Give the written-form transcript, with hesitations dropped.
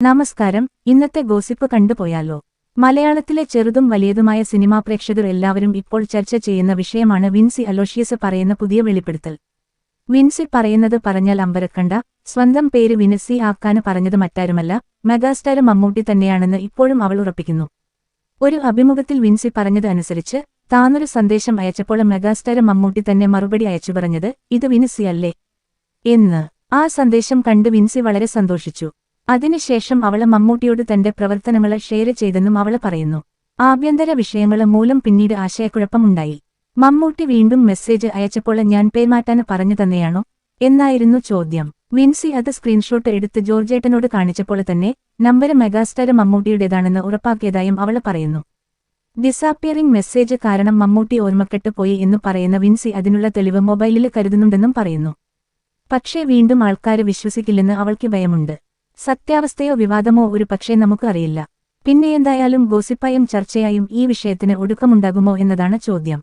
നമസ്കാരം. ഇന്നത്തെ ഗോസിപ്പ് കണ്ടുപോയാലോ? മലയാളത്തിലെ ചെറുതും വലിയതുമായ സിനിമാ പ്രേക്ഷകർ എല്ലാവരും ഇപ്പോൾ ചർച്ച ചെയ്യുന്ന വിഷയമാണ് വിൻസി അലോഷ്യസ് പറയുന്ന പുതിയ വെളിപ്പെടുത്തൽ. വിൻസി പറയുന്നത് പറഞ്ഞാൽ അമ്പരക്കണ്ട, സ്വന്തം പേര് വിനസി ആക്കാന് പറഞ്ഞത് മറ്റാരുമല്ല, മെഗാസ്റ്റാർ മമ്മൂട്ടി തന്നെയാണെന്ന് ഇപ്പോഴും അവൾ ഉറപ്പിക്കുന്നു. ഒരു അഭിമുഖത്തിൽ വിൻസി പറഞ്ഞത് അനുസരിച്ച് താനൊരു സന്ദേശം അയച്ചപ്പോൾ മെഗാസ്റ്റാർ മമ്മൂട്ടി തന്നെ മറുപടി അയച്ചു പറഞ്ഞത് ഇത് വിനസി അല്ലേ എന്ന്. ആ സന്ദേശം കണ്ട് വിൻസി വളരെ സന്തോഷിച്ചു. അതിനുശേഷം അവള് മമ്മൂട്ടിയോട് തന്റെ പ്രവർത്തനങ്ങള് ഷെയർ ചെയ്തെന്നും അവള് പറയുന്നു. ആഭ്യന്തര വിഷയങ്ങള് മൂലം പിന്നീട് ആശയക്കുഴപ്പമുണ്ടായി. മമ്മൂട്ടി വീണ്ടും മെസ്സേജ് അയച്ചപ്പോൾ ഞാൻ പേമാറ്റാന് പറഞ്ഞു തന്നെയാണോ എന്നായിരുന്നു ചോദ്യം. വിൻസി അത് സ്ക്രീൻഷോട്ട് എടുത്ത് ജോർജേട്ടനോട് കാണിച്ചപ്പോൾ തന്നെ നമ്പര് മെഗാസ്റ്റാർ മമ്മൂട്ടിയുടേതാണെന്ന് ഉറപ്പാക്കിയതായും അവള് പറയുന്നു. ഡിസാപ്പിയറിംഗ് മെസ്സേജ് കാരണം മമ്മൂട്ടി ഓർമ്മക്കെട്ട് പോയി എന്നു പറയുന്ന വിൻസി അതിനുള്ള തെളിവ് മൊബൈലില് കരുതുന്നുണ്ടെന്നും പറയുന്നു. പക്ഷേ വീണ്ടും ആൾക്കാര് വിശ്വസിക്കില്ലെന്ന് അവൾക്ക് ഭയമുണ്ട്. സത്യാവസ്ഥയോ വിവാദമോ ഒരു പക്ഷേ നമുക്ക് അറിയില്ല. പിന്നെയെന്തായാലും ഗോസിപ്പായും ചർച്ചയായും ഈ വിഷയത്തിന് ഒടുക്കമുണ്ടാകുമോ എന്നതാണ് ചോദ്യം.